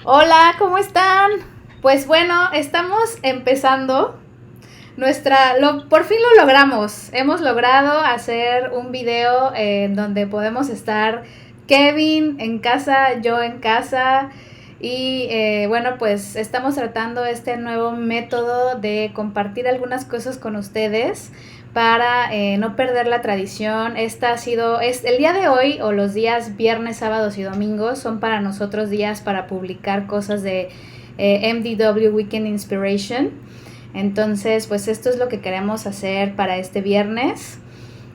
Hola, ¿cómo están? Pues bueno, estamos empezando por fin lo logramos. Hemos logrado hacer un video en donde podemos estar Kevin en casa, yo en casa. Y bueno, pues estamos tratando este nuevo método de compartir algunas cosas con ustedes para no perder la tradición. El día de hoy o los días viernes, sábados y domingos son para nosotros días para publicar cosas de MDW Weekend Inspiration. Entonces, pues esto es lo que queremos hacer para este viernes.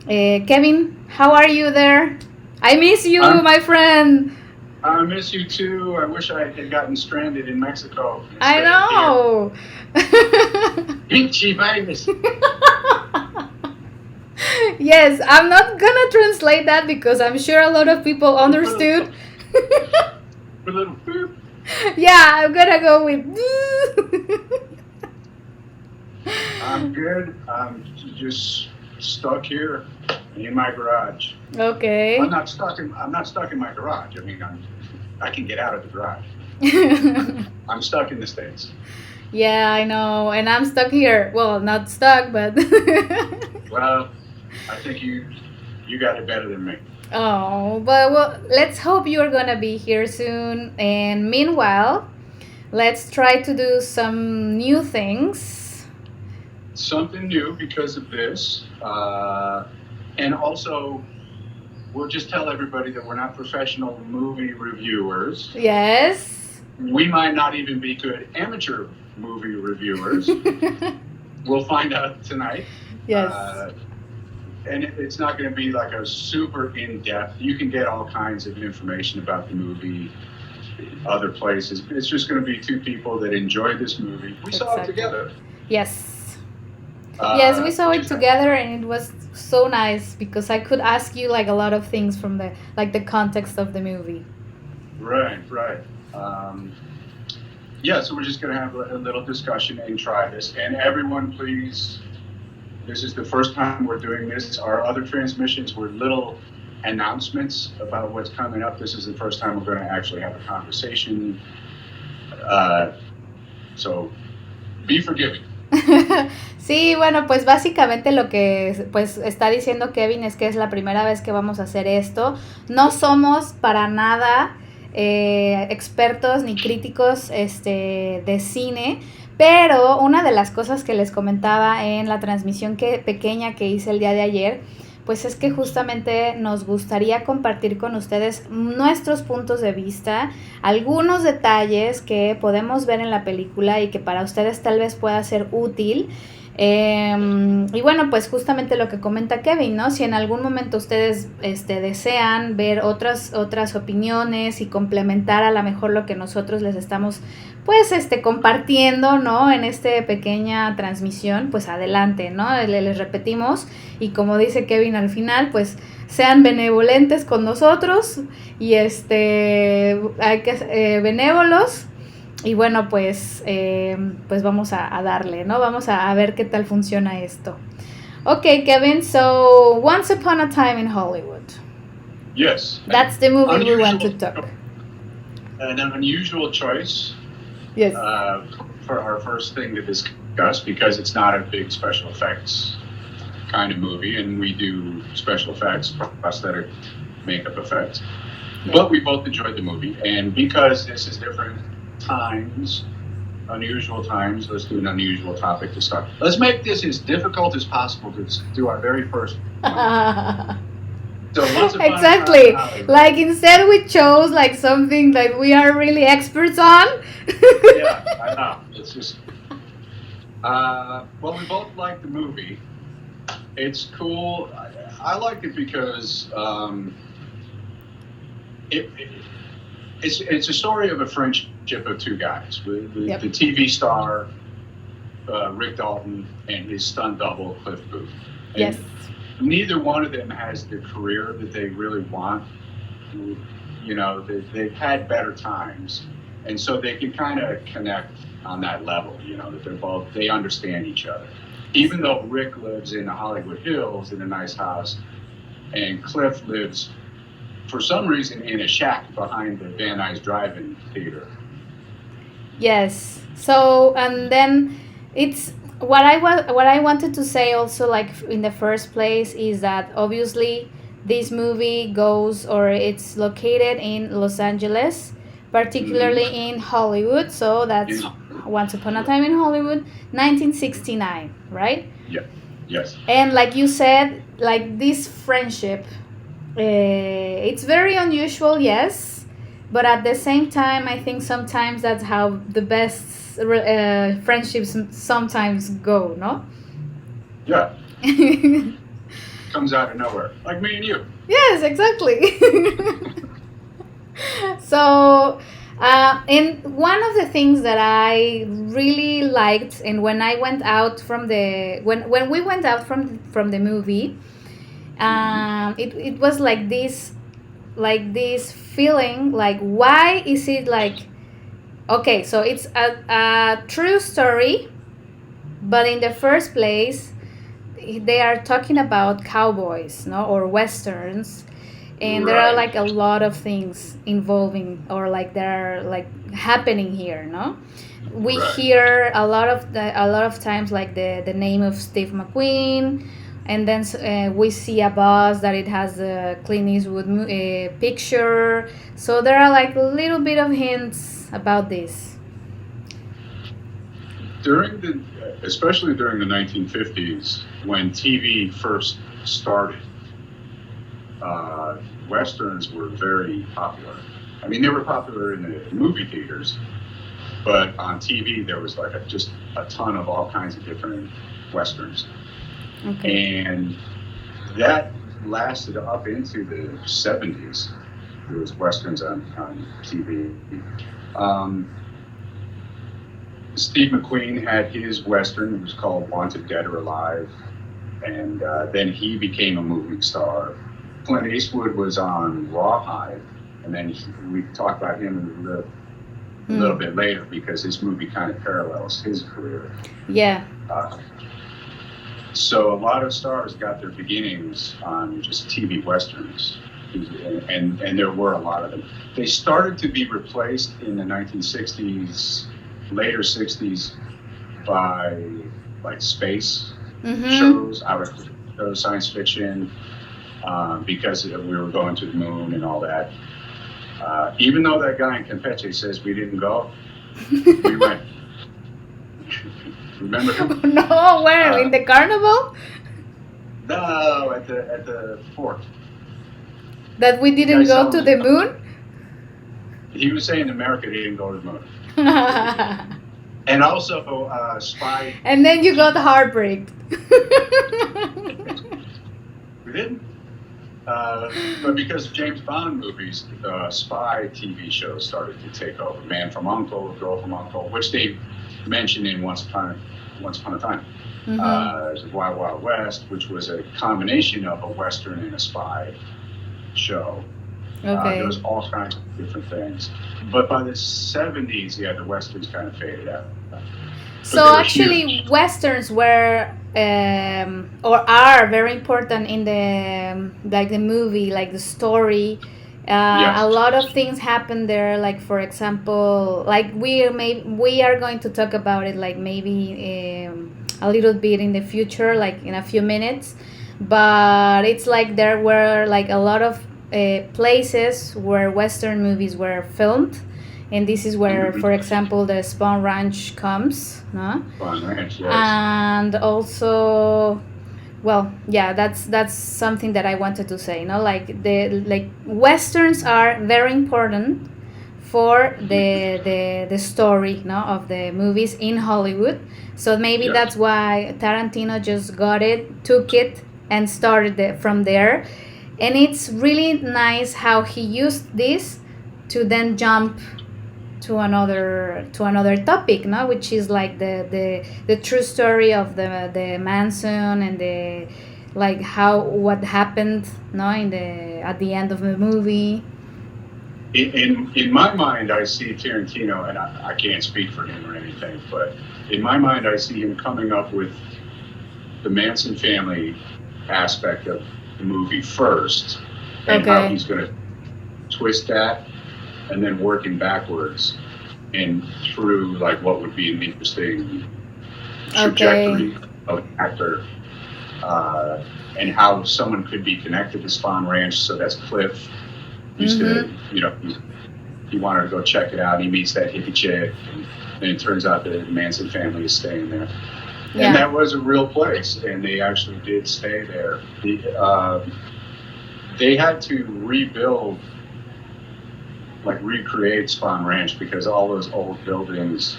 Kevin, how are you there? I miss you, my friend. I miss you too. I wish I had gotten stranded in Mexico. I know. Pinche virus. Yes, I'm not gonna translate that because I'm sure a lot of people understood. A little boop. Yeah, I'm gonna go with. I'm good. I'm just stuck here in my garage. Okay. I'm not stuck in my garage. I mean, I can get out of the garage. I'm stuck in the States. Yeah, I know, and I'm stuck here. Well, not stuck, but. Well, I think you got it better than me. Oh, but well, let's hope you're gonna be here soon. And meanwhile, let's try to do some new things. Something new because of this. And also, we'll just tell everybody that we're not professional movie reviewers. Yes. We might not even be good amateur movie reviewers. We'll find out tonight. Yes. And it's not going to be like a super in-depth. You can get all kinds of information about the movie other places. It's just going to be two people that enjoy this movie. We saw it together. Yes. Yes, we saw it together, and it was so nice because I could ask you like a lot of things from the context of the movie. Right. Yeah, so we're just going to have a little discussion and try this. And everyone, please, this is the first time we're doing this. Our other transmissions were little announcements about what's coming up. This is the first time we're going to actually have a conversation. So be forgiving. Sí, bueno, pues básicamente lo que pues está diciendo Kevin es que es la primera vez que vamos a hacer esto. No somos para nada expertos ni críticos de cine, pero una de las cosas que les comentaba en la transmisión pequeña que hice el día de ayer, pues es que justamente nos gustaría compartir con ustedes nuestros puntos de vista, algunos detalles que podemos ver en la película y que para ustedes tal vez pueda ser útil. Y bueno, pues justamente lo que comenta Kevin, ¿no? Si en algún momento ustedes desean ver otras opiniones y complementar a lo mejor lo que nosotros les estamos pues compartiendo, ¿no? En esta pequeña transmisión, pues adelante, ¿no? Les repetimos, y como dice Kevin al final, pues sean benevolentes con nosotros y hay que benévolos. Y bueno, pues vamos a darle, ¿no? Vamos a ver qué tal funciona esto. Okay, Kevin, so Once Upon a Time in Hollywood. Yes. That's the movie we want to talk. An unusual choice. Yes. For our first thing to discuss, because it's not a big special effects kind of movie, and we do special effects, prosthetic makeup effects. Yeah. But we both enjoyed the movie, and because this is different times, unusual times, let's do an unusual topic to start. Let's make this as difficult as possible to do our very first one. So exactly, like instead we chose like something that we are really experts on. Yeah, I know. It's just well, we both like the movie. It's cool. I liked it because it's a story of a friendship of two guys. Yep. The TV star Rick Dalton and his stunt double Cliff Booth. And yes. Neither one of them has the career that they really want. You know, they've had better times, and so they can kind of connect on that level. You know, that they understand each other. Even though Rick lives in the Hollywood Hills in a nice house, and Cliff lives, for some reason, in a shack behind the Van Nuys Drive-In Theater. Yes. So and then it's what I wanted to say also, like in the first place, is that obviously this movie goes or it's located in Los Angeles, Hmm. particularly in Hollywood. So that's Yeah. Once Upon a Time in Hollywood, 1969, right? Yeah. Yes. And like you said, like this friendship, it's very unusual, yes, but at the same time, I think sometimes that's how the best friendships sometimes go, no? Yeah. Comes out of nowhere, like me and you. Yes, exactly. So, and one of the things that I really liked, and when I went out from the when we went out from the movie, Hmm. it was like this feeling like why is it like okay, so it's a true story, but in the first place they are talking about cowboys, no, or westerns, and there are Right. like a lot of things involving or like there are like happening here, no. We Right. hear a lot of times like the name of Steve McQueen, and then we see a bus that it has a Clint Eastwood picture, so there are like a little bit of hints about this. During the, especially during the 1950s, when TV first started, uh, westerns were very popular. I mean, they were popular in the movie theaters, but on TV there was like just a ton of all kinds of different westerns, Okay. and that lasted up into the 70s. There was westerns on TV. Um, Steve McQueen had his western. It was called Wanted Dead or Alive, and then he became a movie star. Clint Eastwood was on Rawhide, and then we talked about him a little Hmm. bit later because his movie kind of parallels his career. Yeah. Uh, so a lot of stars got their beginnings on just TV westerns, and there were a lot of them. They started to be replaced in the 1960s, later 60s, by like space Mm-hmm. shows, outer shows, science fiction, because we were going to the moon and all that. Even though that guy in Campeche says we didn't go, we went. Remember him? No, where in Uh, the carnival no, at the fort. that we The guy didn't go to selling the it. moon. He was saying America didn't go to the moon, and also Spy. And then you got heartbreak. We didn't. But because of James Bond movies, spy TV shows started to take over. Man from Uncle, Girl from Uncle, which they mentioned in Once Upon a Time. Mm-hmm. There's Wild Wild West, which was a combination of a western and a spy show. There Okay. was all kinds of different things. But by the 70s, yeah, the westerns kind of faded out. But they So were actually, huge. westerns were or are very important in the like the movie, like the story. A Yes. lot of things happen there. Like for example, like we are going to talk about it like maybe a little bit in the future, like in a few minutes. But it's like there were like a lot of places where western movies were filmed, and this is where, Mm-hmm. for example, the Spawn Ranch comes, no? Fun Ranch, yes. And also, well, yeah, that's something that I wanted to say, no? Like like westerns are very important for the story, no, of the movies in Hollywood. So maybe Yes. that's why Tarantino just got it, took it, and started from there. And it's really nice how he used this to then jump to another topic, no, which is like the true story of the Manson and the like how what happened, no, in the at the end of the movie. In my mind, I see Tarantino, and I can't speak for him or anything, but in my mind, I see him coming up with the Manson family aspect of the movie first, and how Okay. he's going to twist that, and then working backwards and through like what would be an interesting trajectory of an actor, and how someone could be connected to Spawn Ranch. So that's Cliff. Used to, he wanted to go check it out. He meets that hippie chick, and it turns out that the Manson family is staying there. Yeah. And that was a real place, and they actually did stay there. They had to recreate Spawn Ranch because all those old buildings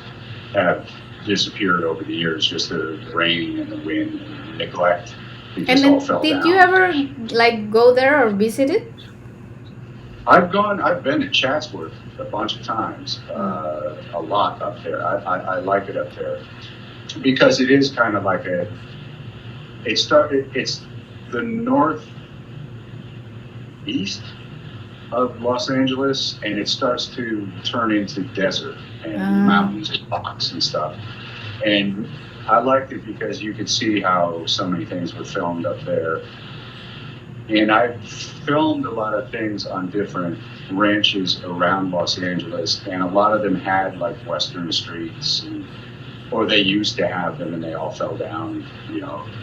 have disappeared over the years, just the rain and the wind and neglect. It just all fell down. Did you ever like go there or visit it? I've been to Chatsworth a bunch of times, a lot up there. I like it up there because it is kind of like it's the northeast of Los Angeles, and it starts to turn into desert and mountains and rocks and stuff. And I liked it because you could see how so many things were filmed up there. And I've filmed a lot of things on different ranches around Los Angeles, and a lot of them had like Western streets, or they used to have them, and they all fell down,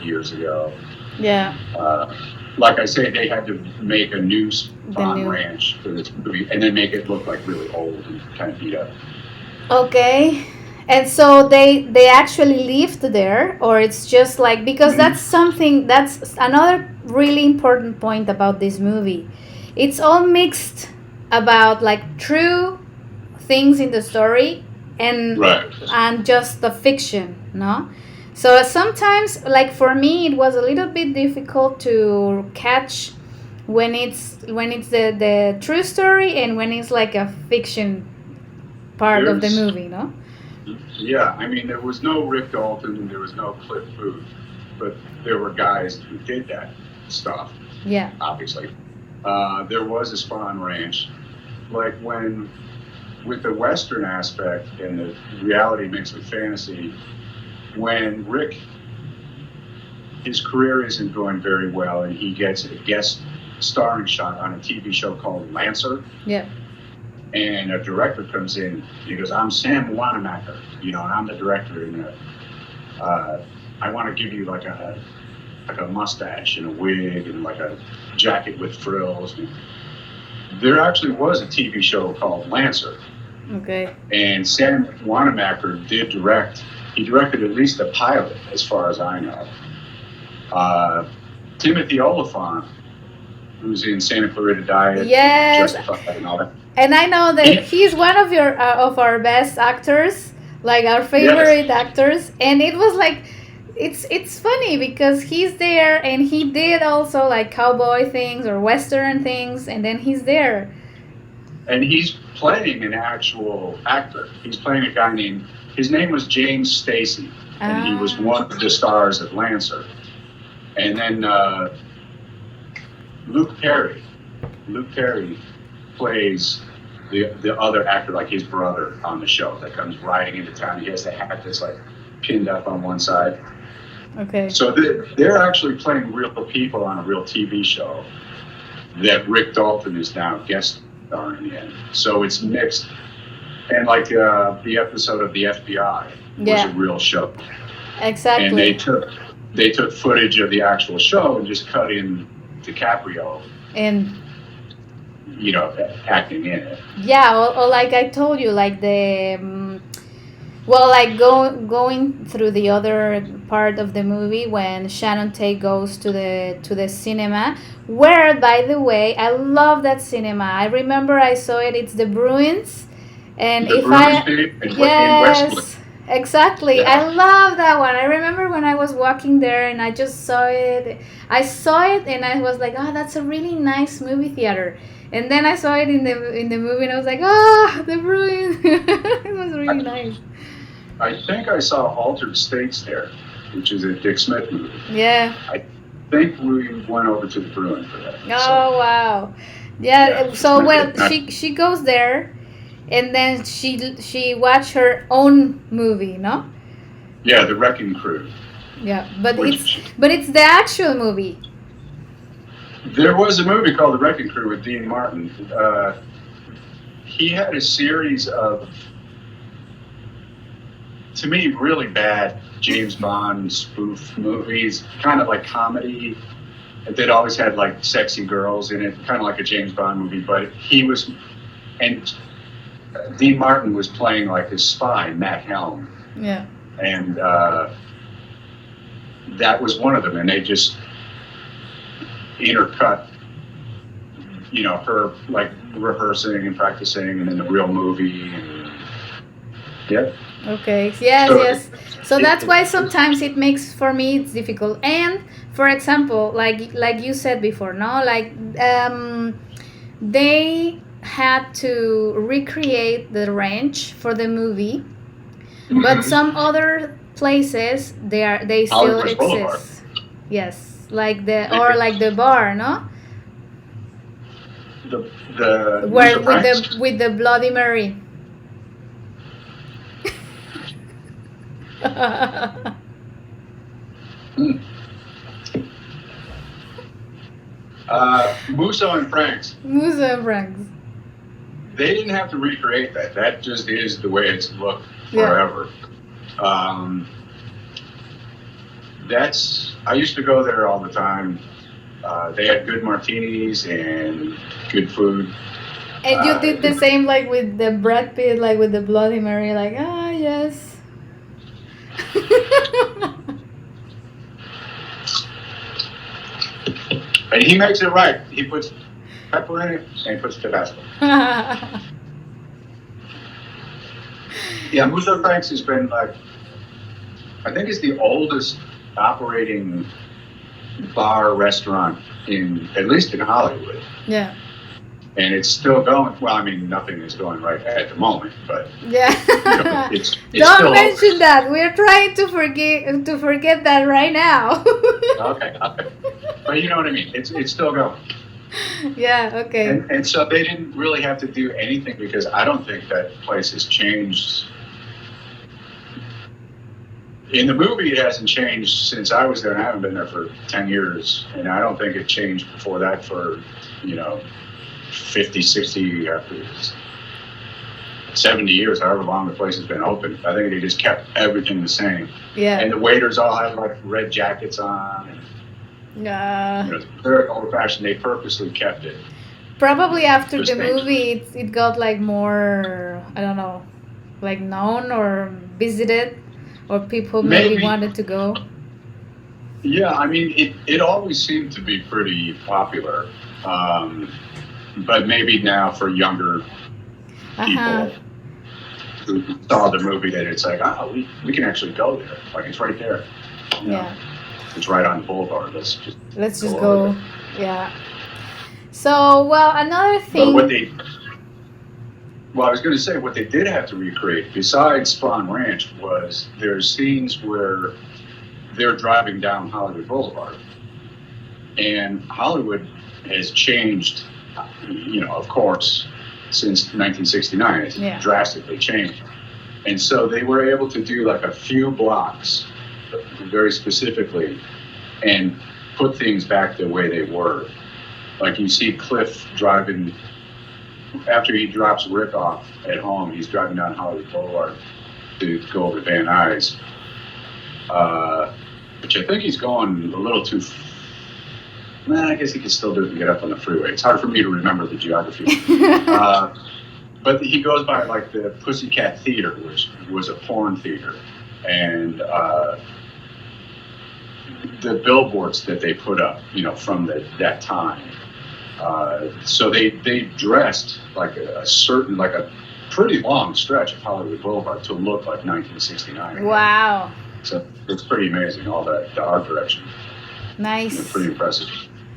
years ago. Yeah. Like I say, they had to make a new Spawn Ranch for this movie, and then make it look like really old and kind of beat up. Okay. And so they actually lived there, or it's just like, because that's another really important point about this movie. It's all mixed about like true things in the story and just the fiction, no? So sometimes, like for me, it was a little bit difficult to catch when it's the true story and when it's like a fiction part of the movie, no? Yeah, I mean, there was no Rick Dalton and there was no Cliff Booth, but there were guys who did that stuff. Yeah. Obviously. There was a Spawn Ranch. Like with the Western aspect and the reality mixed with fantasy, when Rick, his career isn't going very well and he gets a guest starring shot on a TV show called Lancer. Yeah. And a director comes in, he goes, "I'm Sam Wanamaker, and I'm the director, and I want to give you like a mustache and a wig and like a jacket with frills." And there actually was a TV show called Lancer. Okay. And Sam Wanamaker did direct. He directed at least a pilot, as far as I know. Timothy Oliphant, who's in Santa Clarita Diet, yes, Justified, and all that. And I know that he's one of our best actors, like our favorite actors. And it was like, it's funny because he's there and he did also like cowboy things or Western things, and then he's there. And he's playing an actual actor. He's playing a guy his name was James Stacy, and he was one of the stars of Lancer. And then Luke Perry plays the other actor, like his brother on the show that comes riding into town. He has the hat that's like pinned up on one side. Okay. So they're actually playing real people on a real TV show that Rick Dalton is now guest starring in. So it's mixed. And like the episode of the FBI was a real show. Exactly. And they took footage of the actual show and just cut in DiCaprio. And acting in it. Yeah, or like I told you, like the going through the other part of the movie when Shannon Tate goes to the cinema, where, by the way, I love that cinema. I remember I saw it. It's the Bruins, and yes, exactly. Yeah. I love that one. I remember when I was walking there and I just saw it. I saw it and I was like, oh, that's a really nice movie theater. And then I saw it in the movie and I was like, oh, the Bruins. It was really nice. I think I saw Altered States there, which is a Dick Smith movie. Yeah. I think we went over to the Bruin for that. Oh, wow. Yeah, so she goes there and then she watched her own movie, no? Yeah, The Wrecking Crew. Yeah, but it's the actual movie. There was a movie called The Wrecking Crew with Dean Martin. He had a series of to me, really bad James Bond spoof movies, kind of like comedy. They'd always had like sexy girls in it, kind of like a James Bond movie. But and Dean Martin was playing like his spy, Matt Helm. Yeah. And that was one of them. And they just intercut, her like rehearsing and practicing, and then the real movie. And, yeah. Okay. Yes. So that's why sometimes it makes for me it's difficult. And for example, like you said before, no, like they had to recreate the ranch for the movie, but some other places they still exist. Boulevard. Yes, like the bar, no. The where with the Bloody Mary. Musso and Frank's. They didn't have to recreate that. That just is the way it's looked forever. Yeah. I used to go there all the time. They had good martinis and good food. And you did the same, like with the Brad Pitt, like with the Bloody Mary, like yes. And he makes it right. He puts pepper in it and he puts Tabasco. Yeah, Musso Frank's has been I think it's the oldest operating bar restaurant at least in Hollywood. Yeah. And it's still going. Well, I mean, nothing is going right at the moment, but yeah. It's Don't mention that. We're trying to forget that right now. Okay. But you know what I mean. It's still going. Yeah. Okay. And so they didn't really have to do anything because I don't think that place has changed. In the movie, it hasn't changed since I was there, and I haven't been there for 10 years, and I don't think it changed before that for 50, 60, 70 years, however long the place has been open. I think they just kept everything the same. Yeah. And the waiters all have like red jackets on. And, it's very old fashioned. They purposely kept it. Probably after the movie, it got like more, I don't know, like known or visited, or people maybe wanted to go. Yeah, I mean, it always seemed to be pretty popular. But maybe now for younger people who saw the movie, that it's like, we can actually go there. Like, it's right there. Yeah. It's right on the boulevard. Let's just go. Yeah. So, well, another thing. But I was going to say, what they did have to recreate, besides Spawn Ranch, was there's scenes where they're driving down Hollywood Boulevard. And Hollywood has changed, of course, since 1969. It's drastically changed. And so they were able to do like a few blocks, very specifically, and put things back the way they were. Like you see Cliff driving, after he drops Rick off at home, he's driving down Hollywood Boulevard to go over Van Nuys. Which I think he's going a little too. I guess he can still do it and get up on the freeway. It's hard for me to remember the geography. But he goes by like the Pussycat Theater, which was a porn theater, and the billboards that they put up, from that time. So they dressed like a pretty long stretch of Hollywood Boulevard to look like 1969. Wow. So it's pretty amazing, all that, the art direction. Nice. It's pretty impressive.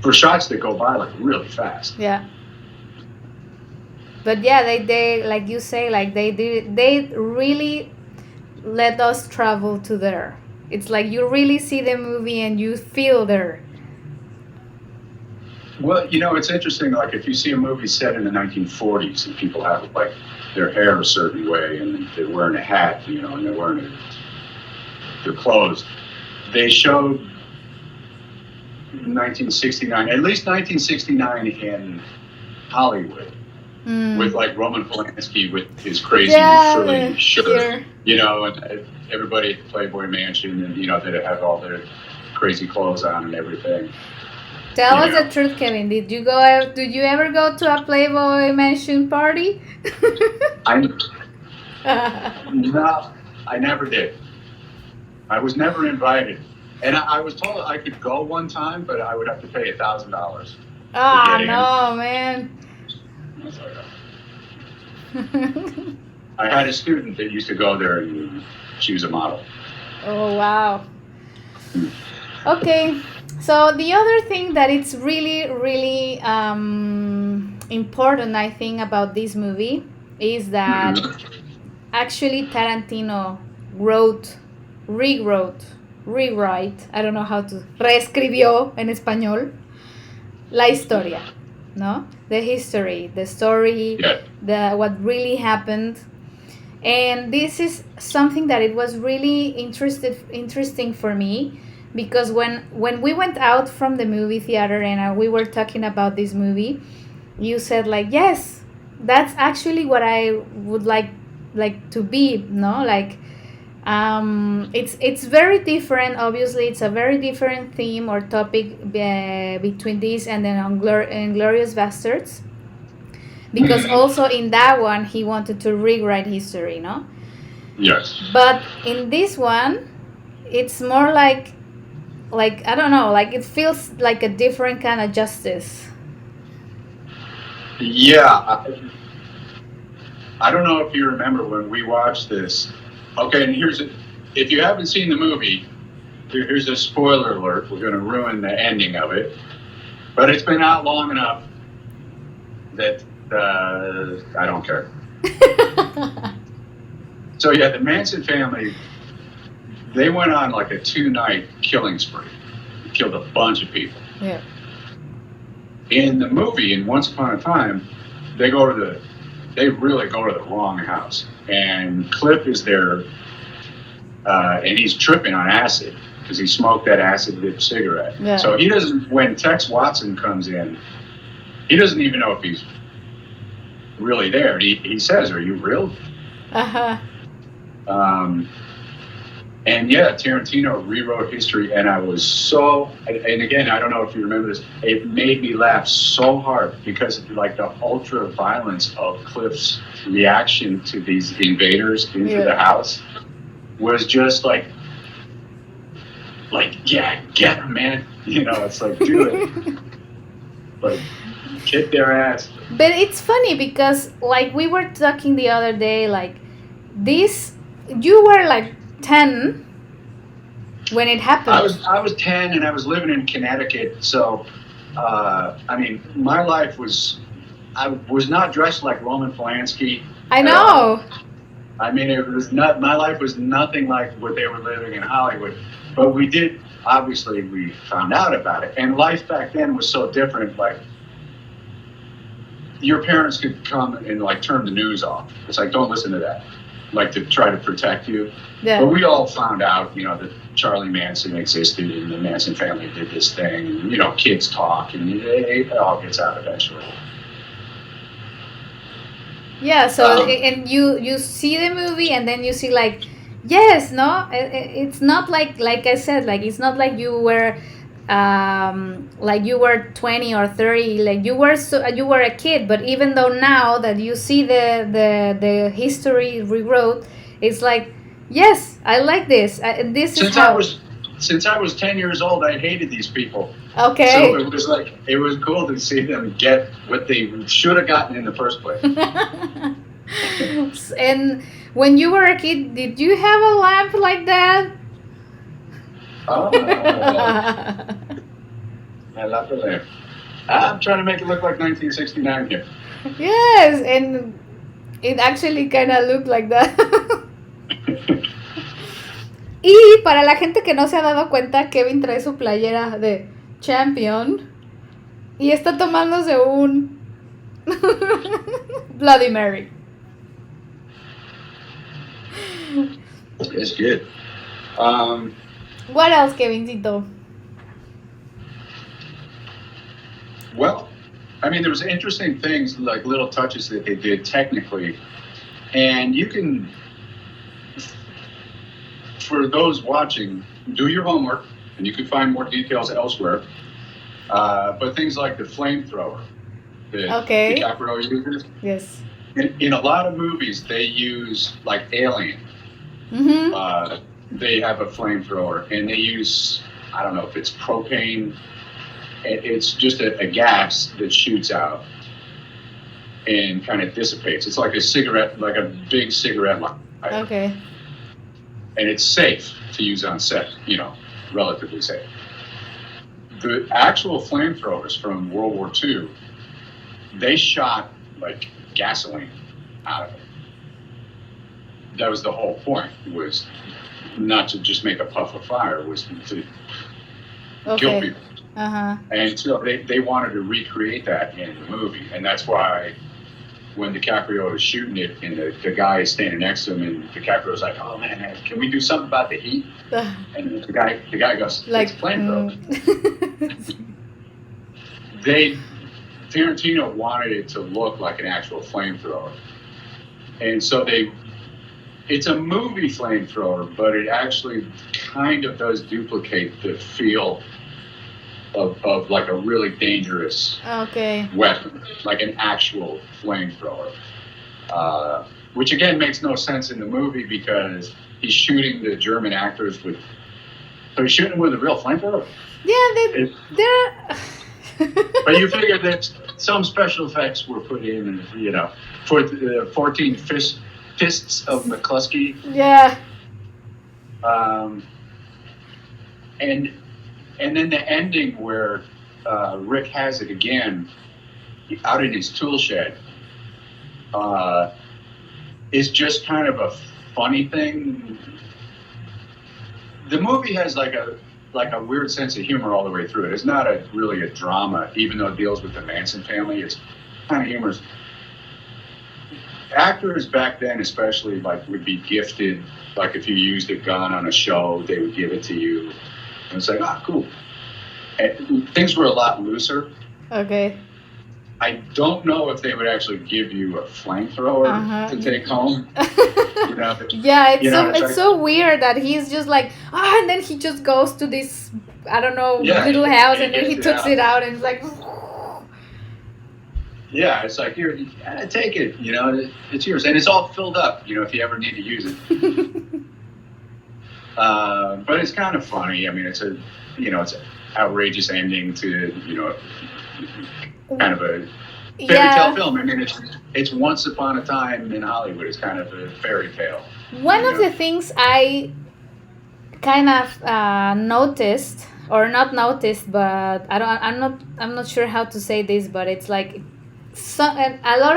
For shots that go by like really fast. Yeah. But yeah, they like you say, like they really let us travel to there. It's like you really see the movie and you feel there. Well, it's interesting, like if you see a movie set in the 1940s and people have like their hair a certain way and they're wearing a hat, and they're wearing their clothes. They showed 1969, at least 1969 in Hollywood. with like Roman Polanski with his crazy frilly shirt, sure. you know, and everybody at the Playboy Mansion, and you know, that have all their crazy clothes on and everything. Tell us the truth, Kevin. Did you ever go to a Playboy Mansion party? No, I never did. I was never invited, and I was told I could go one time, but I would have to pay $1,000. Ah, no, man. I had a student that used to go there, and she was a model. Oh, wow. Okay, so the other thing that it's really, really important, I think, about this movie is that actually Tarantino rewrite, I don't know how to, reescribió en español, la historia, ¿no? The history, the story, what really happened. And this is something that it was really interesting for me, because when we went out from the movie theater and we were talking about this movie, you said like, yes, that's actually what I would like to be, no? Like, it's very different. Obviously, it's a very different theme or topic between this and then Inglourious Basterds, because also in that one he wanted to rewrite history, no? Yes. But in this one, it's more like I don't know, like it feels like a different kind of justice. Yeah, I don't know if you remember when we watched this. Okay, and if you haven't seen the movie, here's a spoiler alert. We're going to ruin the ending of it, but it's been out long enough that I don't care. So yeah, the Manson family, they went on like a 2-night killing spree. They killed a bunch of people. Yeah. In the movie, in Once Upon a Time, they really go to the wrong house. And Cliff is there, and he's tripping on acid because he smoked that acid-lit cigarette. Yeah. So he doesn't, when Tex Watson comes in, he doesn't even know if he's really there. He says, "Are you real?" Uh-huh. And yeah, Tarantino rewrote history, and I was so, and again, I don't know if you remember this, it made me laugh so hard because of like the ultra violence of Cliff's reaction to these invaders into the house was just like, yeah, get them, man. You know, it's like, do it. Like, kick their ass. But it's funny because like we were talking the other day, like this, you were like 10 when it happened. I was 10 and I was living in Connecticut, so I mean, my life I was not dressed like Roman Polanski. I know. I mean, my life was nothing like what they were living in Hollywood. But obviously we found out about it. And life back then was so different. Like, your parents could come and like turn the news off. It's like, don't listen to that. Like, to try to protect you. Yeah. But we all found out, you know, that Charlie Manson existed and the Manson family did this thing. And, you know, kids talk and it all gets out eventually. Yeah, so and you see the movie and then you see like, yes, no, it's not like I said, like it's not like you were 20 or 30, like you were a kid. But even though now that you see the history rewrote, it's like, yes, I like this. Since I was 10 years old, I hated these people. Okay. So it was cool to see them get what they should have gotten in the first place. And when you were a kid, did you have a lamp like that? Oh, I love the lamp. I'm trying to make it look like 1969 here. Yes, and it actually kind of looked like that. Y para la gente que no se ha dado cuenta, Kevin trae su playera de Champion y está tomándose un Bloody Mary. It's good. What else, Kevincito? Well, I mean, there was interesting things, like little touches that they did technically, and you can, for those watching, do your homework, and you can find more details elsewhere. But things like the flamethrower that DiCaprio uses. Yes. In a lot of movies, they use, like Alien. They have a flamethrower, and they use, I don't know if it's propane. It's just a gas that shoots out and kind of dissipates. It's like a cigarette, like a big cigarette lighter. Okay. And it's safe to use on set, relatively safe. The actual flamethrowers from World War II, they shot like gasoline out of it. That was the whole point, was not to just make a puff of fire, was to kill people. And so they wanted to recreate that in the movie, and that's why when DiCaprio is shooting it and the guy is standing next to him, and DiCaprio's like, "Oh man, can we do something about the heat?" And the guy goes, "It's flamethrower." Tarantino wanted it to look like an actual flamethrower, and so it's a movie flamethrower, but it actually kind of does duplicate the feel of like a really dangerous weapon, like an actual flamethrower. Which again makes no sense in the movie because he's shooting the German actors with. So he's shooting with a real flamethrower? Yeah, they're. But you figure that some special effects were put in, for the 14 fists of McCluskey. Yeah. And then the ending where Rick has it again out in his tool shed is just kind of a funny thing. The movie has like a weird sense of humor all the way through it. It's not really a drama, even though it deals with the Manson family. It's kind of humorous. Actors back then especially would be gifted, like if you used a gun on a show, they would give it to you. And it's like, cool. And things were a lot looser. Okay. I don't know if they would actually give you a flamethrower to take home. Yeah, it's so weird that he's just like, and then he just goes to this, I don't know, little house, and then he takes it out, and it's like. Yeah, it's like, here, take it, it's yours. And it's all filled up, if you ever need to use it. But it's kind of funny. I mean, it's an outrageous ending to, kind of a fairy tale film. I mean, it's once upon a time in Hollywood. It's kind of a fairy tale. One of the things I kind of noticed, or not noticed, but I'm not sure how to say this, but it's like in a lot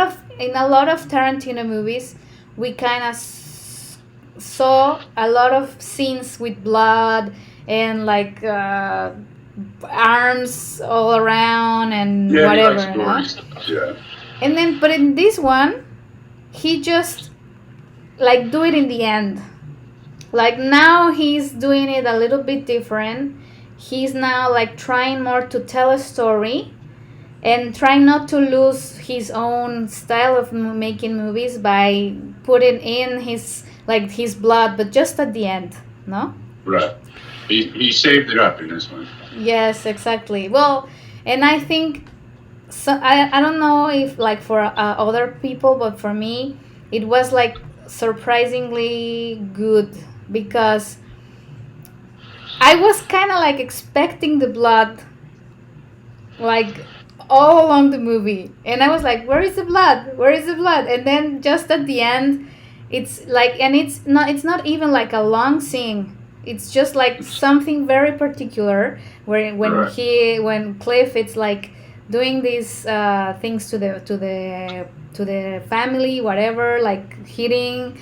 of Tarantino movies, we kind of saw a lot of scenes with blood and like arms all around and whatever. Yeah. And then, but in this one, he just like do it in the end. Like now he's doing it a little bit different. He's now like trying more to tell a story and trying not to lose his own style of making movies by putting in his blood, but just at the end, no? Right. He saved it up in this one. Yes, exactly. Well, and I think, so I don't know if like for other people, but for me, it was like surprisingly good because I was kind of like expecting the blood, like all along the movie, and I was like, where is the blood? Where is the blood? And then just at the end, it's like, and it's not even like a long scene. It's just like something very particular when Cliff it's like doing these things to the family, whatever, like hitting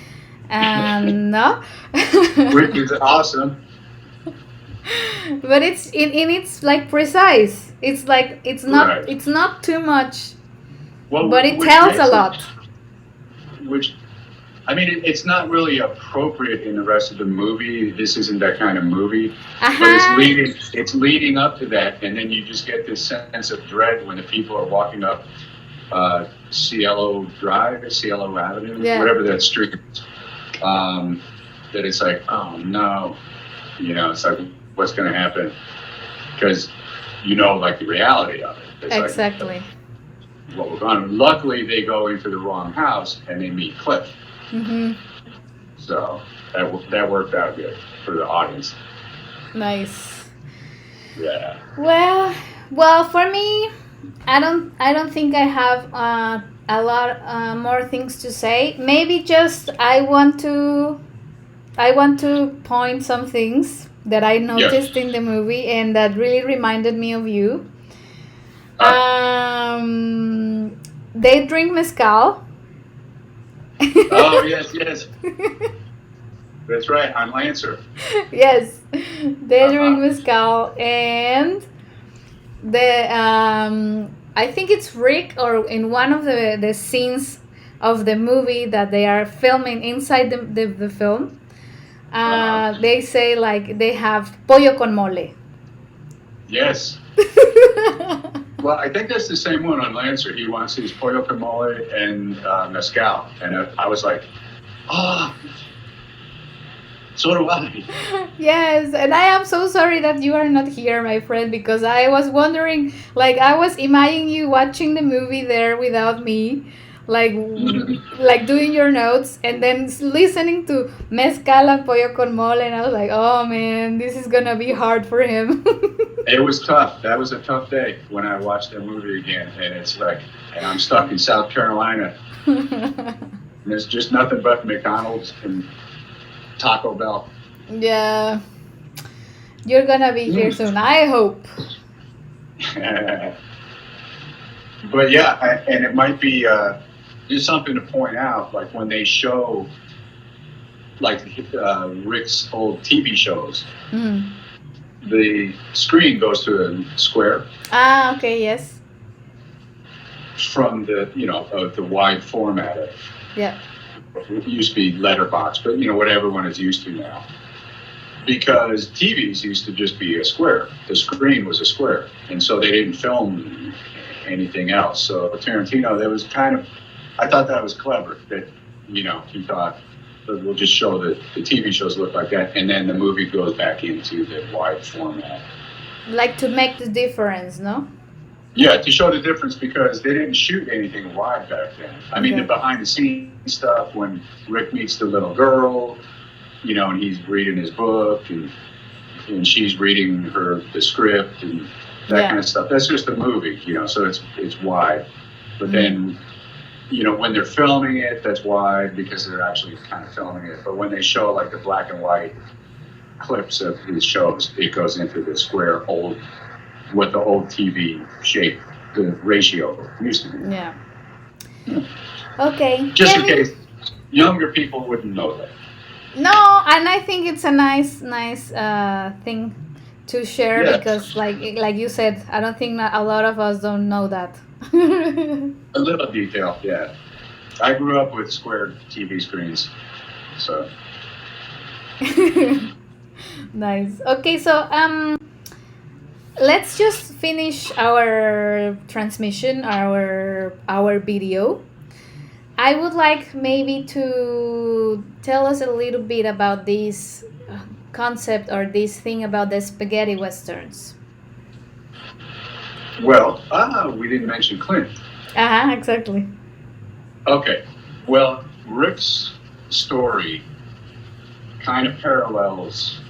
and no, which is awesome. But it's like precise. It's like it's not too much, but it tells a lot. Which I mean, it's not really appropriate in the rest of the movie. This isn't that kind of movie, but it's leading up to that, and then you just get this sense of dread when the people are walking up Cielo Drive, Cielo Avenue, whatever that street is. That it's like, oh no, it's like, what's going to happen? Because like the reality of it. It's exactly. Like, what we're going. Luckily, they go into the wrong house and they meet Cliff. Mm-hmm. So that worked out good for the audience. Nice. Yeah. Well, for me, I don't think I have a lot more things to say. Maybe just I want to point some things that I noticed in the movie and that really reminded me of you. They drink mezcal. Oh, yes. That's right, on Lancer. Yes, they drink mezcal, and I think it's Rick, or in one of the scenes of the movie that they are filming inside the film, they say like they have pollo con mole. Yes. Well, I think that's the same one on Lancer. He wants his pollo con mole and mezcal. And I was like, so do I. Yes, and I am so sorry that you are not here, my friend, because I was wondering, like, I was imagining you watching the movie there without me, like doing your notes, and then listening to mezcal and pollo con mole, and I was like, oh man, this is gonna be hard for him. It was tough. That was a tough day when I watched that movie again, and it's like, and I'm stuck in South Carolina. There's just nothing but McDonald's and Taco Bell. Yeah, you're gonna be here soon, I hope. But yeah, and it might be just something to point out, like when they show like Rick's old TV shows. The screen goes to a square. Okay, yes. From the of the wide format of it used to be letterbox, but what everyone is used to now. Because TVs used to just be a square. The screen was a square, and so they didn't film anything else. So Tarantino, that was I thought that was clever. That he thought, we'll just show that the TV shows look like that, and then the movie goes back into the wide format. Like to make the difference, no? Yeah, to show the difference, because they didn't shoot anything wide back then. I mean, the behind-the-scenes stuff, when Rick meets the little girl, and he's reading his book, and she's reading the script, and that kind of stuff. That's just a movie, so it's wide. But then, when they're filming it, that's wide because they're actually kind of filming it. But when they show like the black and white clips of these shows, it goes into the square what the old TV shape, the ratio used to be. Yeah. Okay. Just in case younger people wouldn't know that. No, and I think it's a nice thing to share because, like you said, I don't think a lot of us don't know that. A little detail, yeah. I grew up with square TV screens, so. Nice. Okay, so let's just finish our transmission, our video. I would like maybe to tell us a little bit about this concept or this thing about the spaghetti westerns. Well, we didn't mention Clint. Exactly. Okay. Well, Rick's story kind of parallels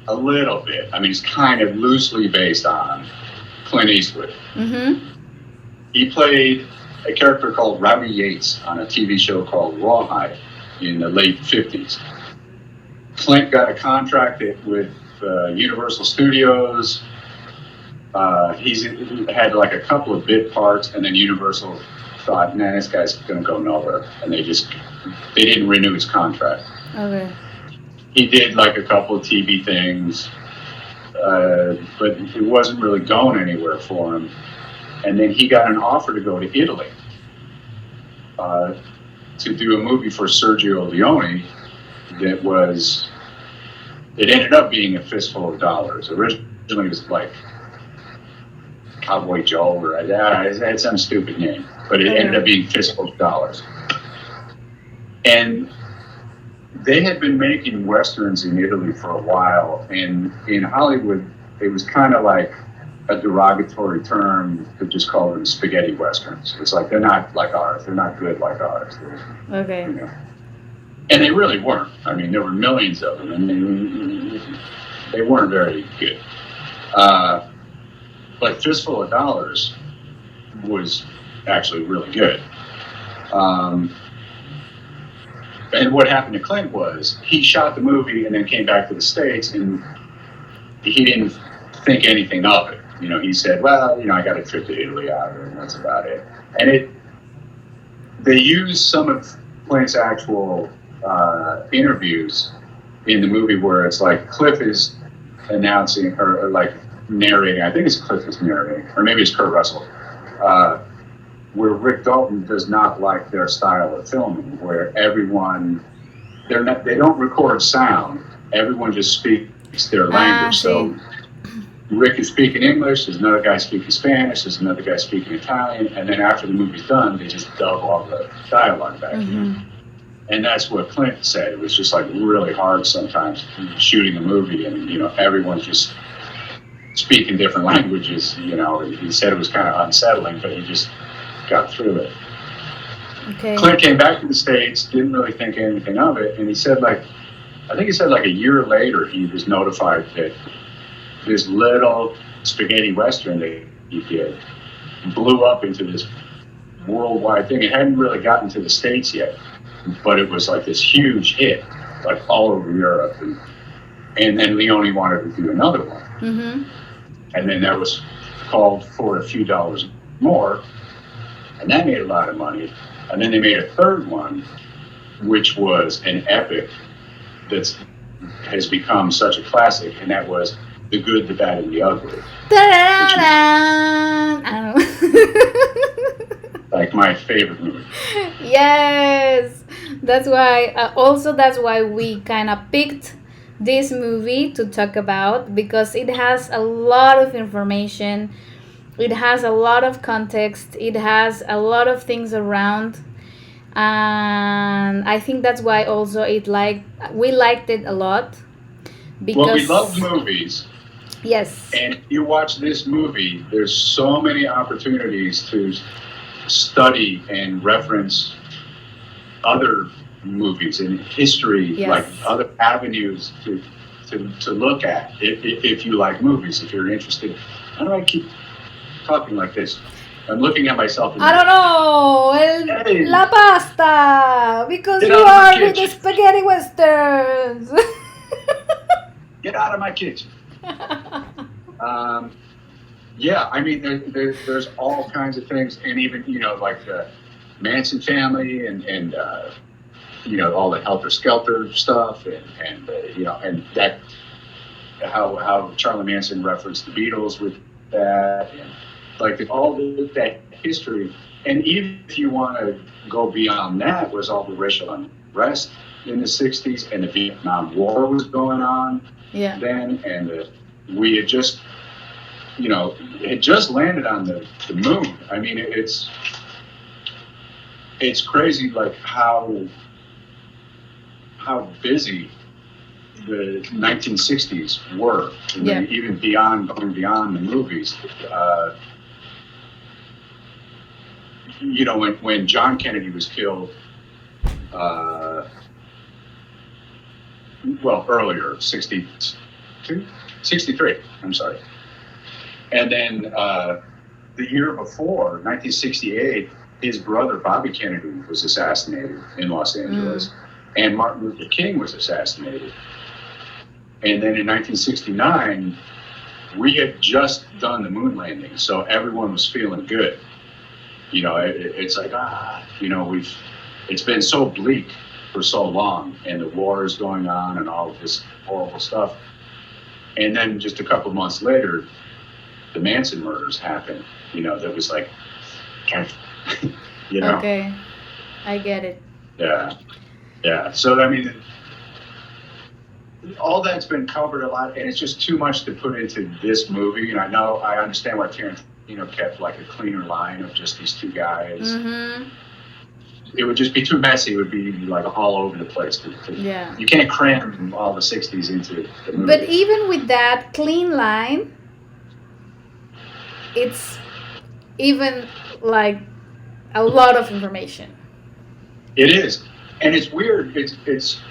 a little bit. I mean, it's kind of loosely based on Clint Eastwood. Mm-hmm. He played a character called Rowdy Yates on a TV show called Rawhide in the late 50s. Clint got a contract with Universal Studios. He had like a couple of bit parts, and then Universal thought, nah, this guy's going to go nowhere. And they didn't renew his contract. Okay. He did like a couple of TV things, but it wasn't really going anywhere for him. And then he got an offer to go to Italy. to do a movie for Sergio Leone that was, it ended up being a fistful of dollars. Originally it was like Cowboy Joe, or it had some stupid name, but it ended up being fistful of dollars. And they had been making Westerns in Italy for a while, and in Hollywood, it was kind of like a derogatory term to just call them spaghetti Westerns. It's like, they're not like ours. They're not good like ours. Okay. You know. And they really weren't. I mean, there were millions of them, and they weren't very good. But Fistful of Dollars was actually really good. And what happened to Clint was he shot the movie and then came back to the States, and he didn't think anything of it. You know, he said, well, you know, I got a trip to Italy out here, and that's about it. And they used some of Clint's actual interviews in the movie where it's like Cliff is announcing or like narrating. I think it's Cliff is narrating, or maybe it's Kurt Russell. Where Rick Dalton does not like their style of filming, where everyone, they don't record sound. Everyone just speaks their language. So Rick is speaking English, there's another guy speaking Spanish, there's another guy speaking Italian, and then after the movie's done, they just dub all the dialogue back. And that's what Clint said. It was just like really hard sometimes shooting a movie, and you know, everyone's just speaking different languages. You know, he said it was kind of unsettling, but he just got through it. Okay. Clint came back to the States, didn't really think anything of it, and he said I think he said a year later he was notified that this little spaghetti Western that he did blew up into this worldwide thing. It hadn't really gotten to the States yet, but it was like this huge hit, like all over Europe. And then Leone wanted to do another one. And then that was called for a few dollars more, and that made a lot of money. And then they made a third one, which was an epic that has become such a classic, and that was The Good, the Bad, and the Ugly. Like my favorite movie. Yes, that's why. That's why we kind of picked this movie to talk about, because it has a lot of information. It has a lot of context. It has a lot of things around, and I think that's why also we liked it a lot. Because well, we love movies. Yes. And if you watch this movie, there's so many opportunities to study and reference other movies in history, Yes. like other avenues to look at if you like movies, if you're interested. How do I keep talking like this? I'm looking at myself. I don't know. Hey. La pasta, because Get you out of my are with the kitchen. spaghetti westerns. Get out of my kitchen. Yeah, I mean, there's all kinds of things, and even, you know, like the Manson family and you know, all the Helter Skelter stuff, and you know, and that how Charlie Manson referenced the Beatles with that, and like all that history. And even if you want to go beyond that, was all the racial unrest in the 60s, and the Vietnam War was going on then, and we had just, you know, it just landed on the moon. I mean, it's crazy, like how busy the 1960s were, and then even going beyond the movies. You know, when John Kennedy was killed, well, earlier, 63, I'm sorry. And then the year before, 1968, his brother, Bobby Kennedy, was assassinated in Los Angeles, and Martin Luther King was assassinated. And then in 1969, we had just done the moon landing, so everyone was feeling good. You know, it's like, you know, it's been so bleak for so long, and the war is going on and all of this horrible stuff. And then just a couple months later, the Manson murders happened. You know, that was like, you know. Okay, I get it. Yeah. Yeah. So, I mean, all that's been covered a lot, and it's just too much to put into this movie. And I understand why Tarantino kept like a cleaner line of just these two guys. Mm-hmm. It would just be too messy. It would be like all over the place. Yeah. You can't cram all the 60s into the movie. But even with that clean line, it's even like a lot of information. It is. And it's weird. It's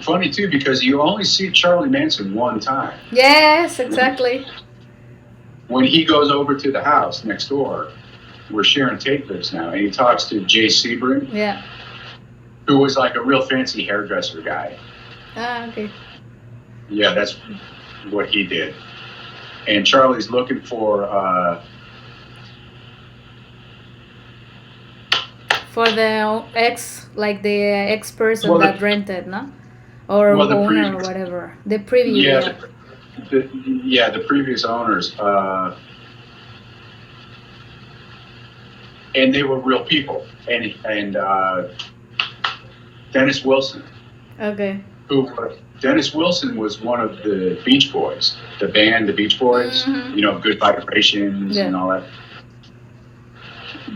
funny too because you only see Charlie Manson one time. Yes, exactly. When he goes over to the house next door, where Sharon Tate lives now, and he talks to Jay Sebring, Yeah. who was like a real fancy hairdresser guy. Ah, okay. Yeah, that's what he did. And Charlie's looking for the ex person Well, that rented, no? Or Well, the owner or previous- whatever. The previous. yeah, the previous owners, and they were real people. And Dennis Wilson, Okay. Dennis Wilson was one of the Beach Boys, the band, the Beach Boys. Mhm. You know, Good Vibrations Yeah. and all that.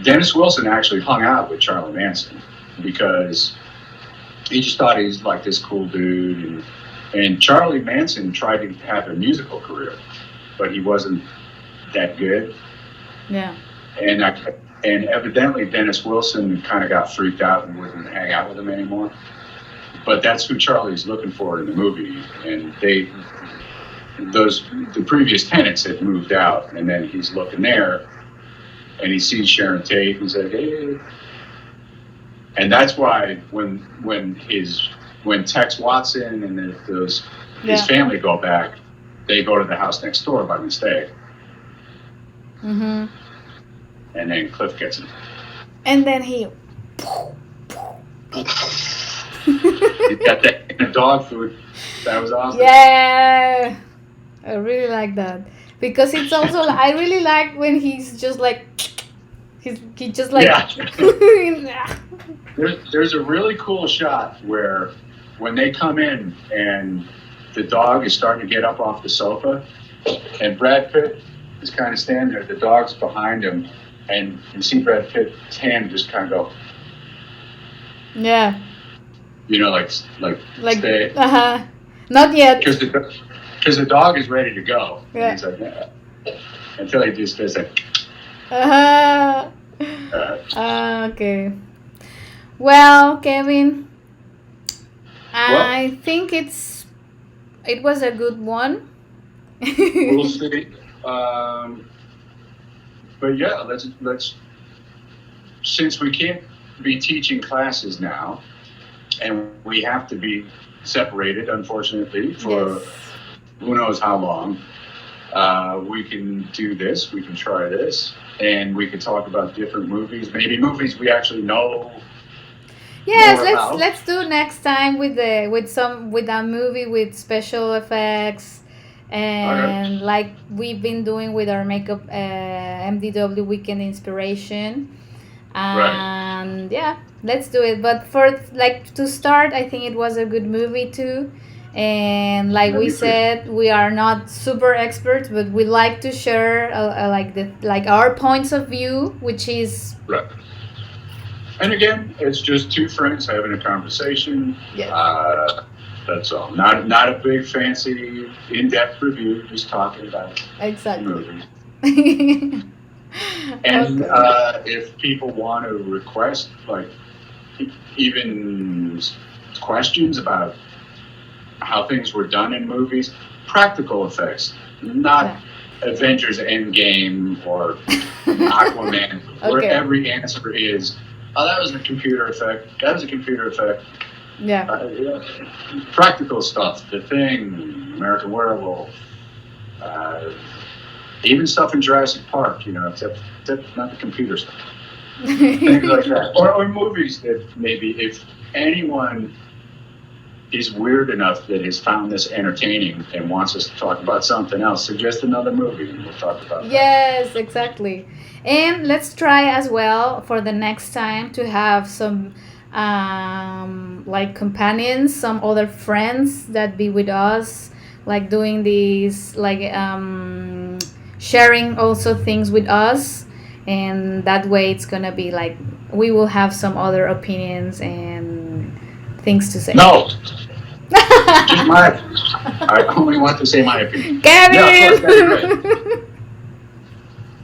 Dennis Wilson actually hung out with Charlie Manson because he just thought he was like this cool dude. And Charlie Manson tried to have a musical career, but he wasn't that good. Yeah. And evidently Dennis Wilson kind of got freaked out and wouldn't hang out with him anymore. But that's who Charlie's looking for in the movie. And the previous tenants had moved out, and then he's looking there, and he sees Sharon Tate and said, "Hey." And that's why when Tex Watson and his Yeah. family go back, they go to the house next door by mistake, Mhm. and then Cliff gets him. And then he. He got that in the dog food. That was awesome. Yeah, I really like that because it's also I really like when he's just like he just like Yeah. There's a really cool shot where when they come in and the dog is starting to get up off the sofa, and Brad Pitt is kind of standing there. The dog's behind him, and you see Brad Pitt's hand just kind of go, yeah, you know, like stay, not yet. because the dog is ready to go. Yeah. And he's like, yeah. Until he just does like, Okay. Well, Kevin, I think it was a good one. we'll see. But yeah, let's since we can't be teaching classes now, and we have to be separated, unfortunately, for Yes. who knows how long. We can do this. We can try this, and we can talk about different movies. Maybe movies we actually know. Yes, more about. let's do next time with a movie with special effects and like we've been doing with our makeup MDW Weekend Inspiration. And yeah, let's do it. But for like to start, I think it was a good movie too. And like we said, we are not super experts, but we like to share like our points of view, which is Right. And again, it's just two friends having a conversation. Yes. That's all. Not a big fancy in-depth review. Just talking about exactly. movies. And Okay. if people want to request, like, even questions about how things were done in movies, practical effects, not Avengers Endgame or Aquaman, where Okay. every answer is, oh, that was a computer effect, that was a computer effect. Yeah. Practical stuff, The Thing, American Werewolf, even stuff in Jurassic Park, except not the computer stuff. Things like that. Or movies that maybe if anyone is weird enough that has found this entertaining and wants us to talk about something else, suggest another movie and we'll talk about that. Yes, exactly. And let's try as well for the next time to have some like companions, some other friends that be with us, like doing these, like sharing also things with us, and that way it's gonna be like we will have some other opinions and things to say. No, just my. I only want to say my opinion. Kevin! Yeah, of course, that'd be great.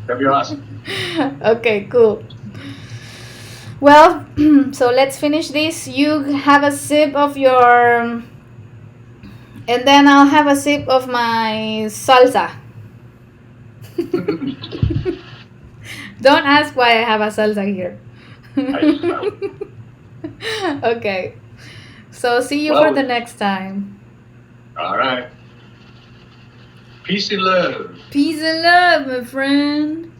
That'd be awesome. Okay, cool. Well, so let's finish this. You have a sip of your, and then I'll have a sip of my salsa. Don't ask why I have a salsa here. Okay. So see you for the next time. All right. Peace and love. Peace and love, my friend.